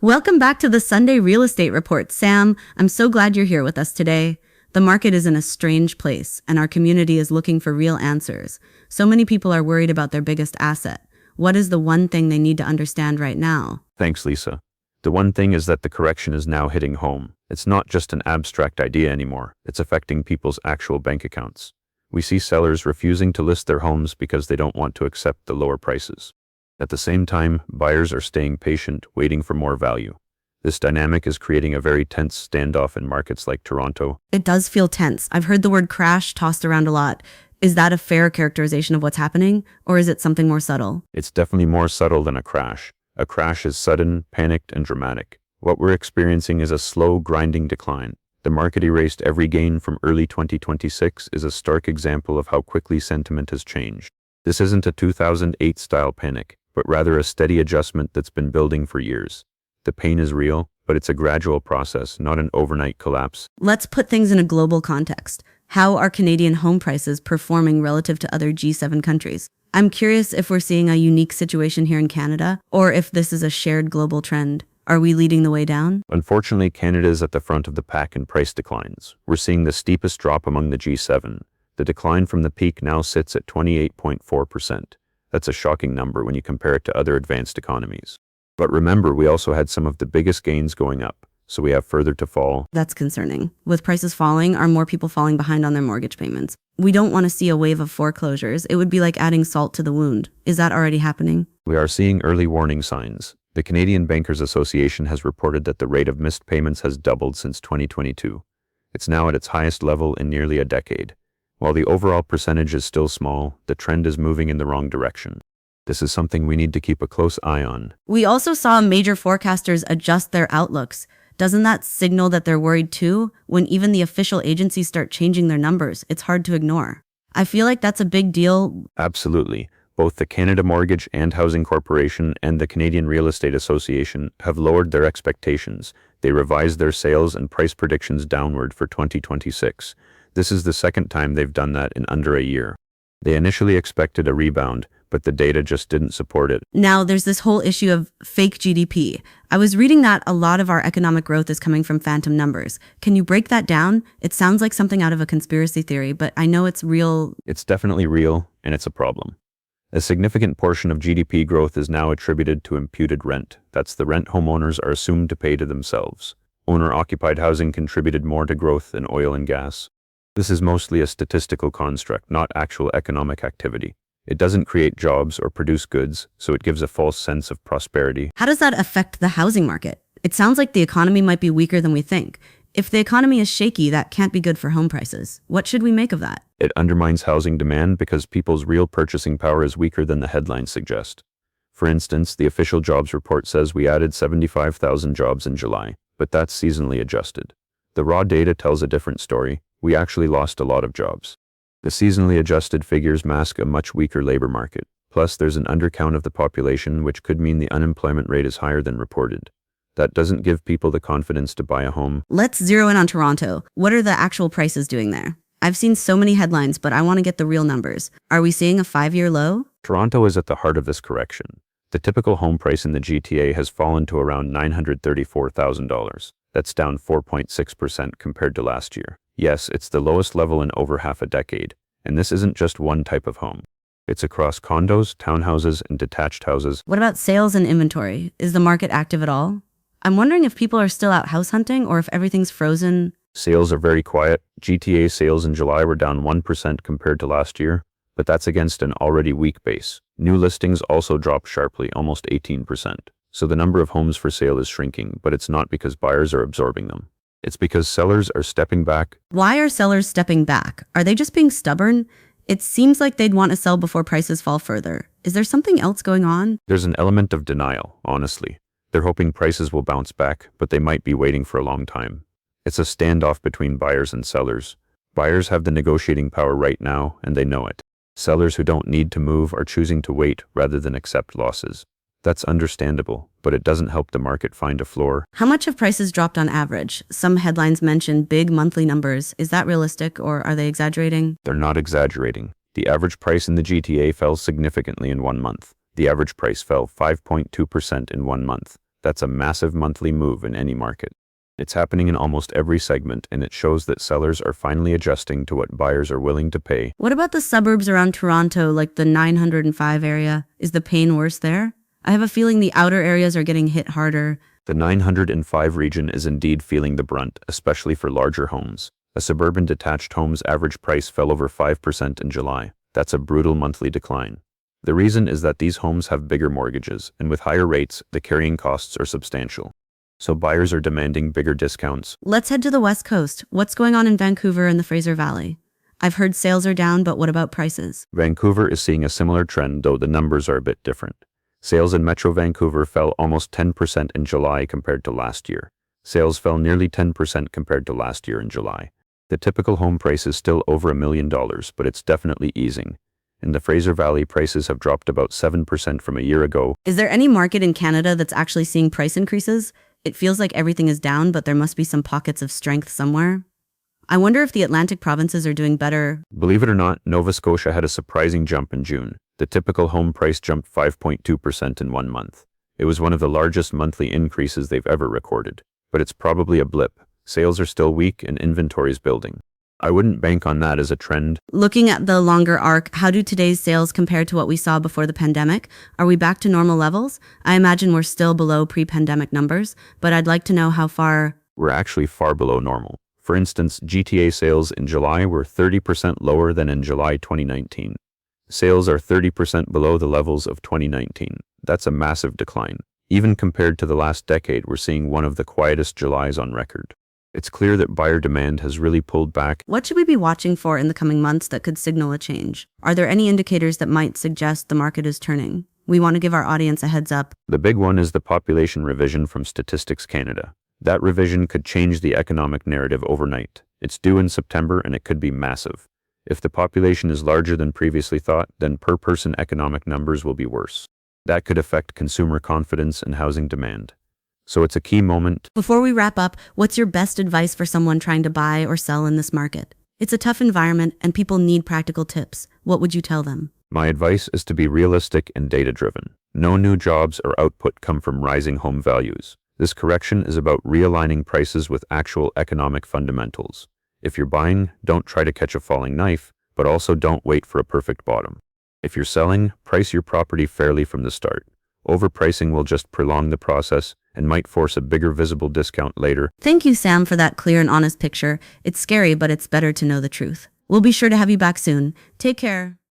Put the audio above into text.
Welcome back to the Sunday Real Estate Report. Sam, I'm so glad you're here with us today. The market is in a strange place, and our community is looking for real answers. So many people are worried about their biggest asset. What is the one thing they need to understand right now? Thanks, Lisa. The one thing is that the correction is now hitting home. It's not just an abstract idea anymore. It's affecting people's actual bank accounts. We see sellers refusing to list their homes because they don't want to accept the lower prices. At the same time, buyers are staying patient, waiting for more value. This dynamic is creating a very tense standoff in markets like Toronto. It does feel tense. I've heard the word crash tossed around a lot. Is that a fair characterization of what's happening, or is it something more subtle? It's definitely more subtle than a crash. A crash is sudden, panicked, and dramatic. What we're experiencing is a slow, grinding decline. The market erased every gain from early 2026 is a stark example of how quickly sentiment has changed. This isn't a 2008-style panic, but rather a steady adjustment that's been building for years. The pain is real, but it's a gradual process, not an overnight collapse. Let's put things in a global context. How are Canadian home prices performing relative to other G7 countries? I'm curious if we're seeing a unique situation here in Canada, or if this is a shared global trend. Are we leading the way down? Unfortunately, Canada is at the front of the pack in price declines. We're seeing the steepest drop among the G7. The decline from the peak now sits at 28.4%. That's a shocking number when you compare it to other advanced economies. But remember, we also had some of the biggest gains going up, so we have further to fall. That's concerning. With prices falling, are more people falling behind on their mortgage payments? We don't want to see a wave of foreclosures. It would be like adding salt to the wound. Is that already happening? We are seeing early warning signs. The Canadian Bankers Association has reported that the rate of missed payments has doubled since 2022. It's now at its highest level in nearly a decade. While the overall percentage is still small, the trend is moving in the wrong direction. This is something we need to keep a close eye on. We also saw major forecasters adjust their outlooks. Doesn't that signal that they're worried too? When even the official agencies start changing their numbers, it's hard to ignore. I feel like that's a big deal. Absolutely. Both the Canada Mortgage and Housing Corporation and the Canadian Real Estate Association have lowered their expectations. They revised their sales and price predictions downward for 2026. This is the second time they've done that in under a year. They initially expected a rebound, but the data just didn't support it. Now, there's this whole issue of fake GDP. I was reading that a lot of our economic growth is coming from phantom numbers. Can you break that down? It sounds like something out of a conspiracy theory, but I know it's real. It's definitely real, and it's a problem. A significant portion of GDP growth is now attributed to imputed rent. That's the rent homeowners are assumed to pay to themselves. Owner-occupied housing contributed more to growth than oil and gas. This is mostly a statistical construct, not actual economic activity. It doesn't create jobs or produce goods, so it gives a false sense of prosperity. How does that affect the housing market? It sounds like the economy might be weaker than we think. If the economy is shaky, that can't be good for home prices. What should we make of that? It undermines housing demand because people's real purchasing power is weaker than the headlines suggest. For instance, the official jobs report says we added 75,000 jobs in July, but that's seasonally adjusted. The raw data tells a different story. We actually lost a lot of jobs. The seasonally adjusted figures mask a much weaker labor market. Plus, there's an undercount of the population, which could mean the unemployment rate is higher than reported. That doesn't give people the confidence to buy a home. Let's zero in on Toronto. What are the actual prices doing there? I've seen so many headlines, but I want to get the real numbers. Are we seeing a 5-year low? Toronto is at the heart of this correction. The typical home price in the GTA has fallen to around $934,000. That's down 4.6% compared to last year. Yes, it's the lowest level in over half a decade, and this isn't just one type of home. It's across condos, townhouses, and detached houses. What about sales and inventory? Is the market active at all? I'm wondering if people are still out house hunting or if everything's frozen. Sales are very quiet. GTA sales in July were down 1% compared to last year, but that's against an already weak base. New listings also dropped sharply, almost 18%. So the number of homes for sale is shrinking, but it's not because buyers are absorbing them. It's because sellers are stepping back. Why are sellers stepping back? Are they just being stubborn? It seems like they'd want to sell before prices fall further. Is there something else going on? There's an element of denial, honestly. They're hoping prices will bounce back, but they might be waiting for a long time. It's a standoff between buyers and sellers. Buyers have the negotiating power right now, and they know it. Sellers who don't need to move are choosing to wait rather than accept losses. That's understandable, but it doesn't help the market find a floor. How much have prices dropped on average? Some headlines mention big monthly numbers. Is that realistic, or are they exaggerating? They're not exaggerating. The average price in the GTA fell significantly in 1 month. The average price fell 5.2% in 1 month. That's a massive monthly move in any market. It's happening in almost every segment, and it shows that sellers are finally adjusting to what buyers are willing to pay. What about the suburbs around Toronto, like the 905 area? Is the pain worse there? I have a feeling the outer areas are getting hit harder. The 905 region is indeed feeling the brunt, especially for larger homes. A suburban detached home's average price fell over 5% in July. That's a brutal monthly decline. The reason is that these homes have bigger mortgages, and with higher rates, the carrying costs are substantial. So buyers are demanding bigger discounts. Let's head to the West Coast. What's going on in Vancouver and the Fraser Valley? I've heard sales are down, but what about prices? Vancouver is seeing a similar trend, though the numbers are a bit different. Sales in Metro Vancouver fell almost 10% in July compared to last year. Sales fell nearly 10% compared to last year in July. The typical home price is still over $1 million, but it's definitely easing. In the Fraser Valley, prices have dropped about 7% from a year ago. Is there any market in Canada that's actually seeing price increases? It feels like everything is down, but there must be some pockets of strength somewhere. I wonder if the Atlantic provinces are doing better. Believe it or not, Nova Scotia had a surprising jump in June. The typical home price jumped 5.2% in 1 month. It was one of the largest monthly increases they've ever recorded. But it's probably a blip. Sales are still weak and inventory is building. I wouldn't bank on that as a trend. Looking at the longer arc, how do today's sales compare to what we saw before the pandemic? Are we back to normal levels? I imagine we're still below pre-pandemic numbers, but I'd like to know how far. We're actually far below normal. For instance, GTA sales in July were 30% lower than in July 2019. Sales are 30% below the levels of 2019. That's a massive decline. Even compared to the last decade, we're seeing one of the quietest Julys on record. It's clear that buyer demand has really pulled back. What should we be watching for in the coming months that could signal a change? Are there any indicators that might suggest the market is turning? We want to give our audience a heads up. The big one is the population revision from Statistics Canada. That revision could change the economic narrative overnight. It's due in September and it could be massive. If the population is larger than previously thought, then per-person economic numbers will be worse. That could affect consumer confidence and housing demand. So it's a key moment. Before we wrap up, what's your best advice for someone trying to buy or sell in this market? It's a tough environment and people need practical tips. What would you tell them? My advice is to be realistic and data-driven. No new jobs or output come from rising home values. This correction is about realigning prices with actual economic fundamentals. If you're buying, don't try to catch a falling knife, but also don't wait for a perfect bottom. If you're selling, price your property fairly from the start. Overpricing will just prolong the process and might force a bigger visible discount later. Thank you, Sam, for that clear and honest picture. It's scary, but it's better to know the truth. We'll be sure to have you back soon. Take care.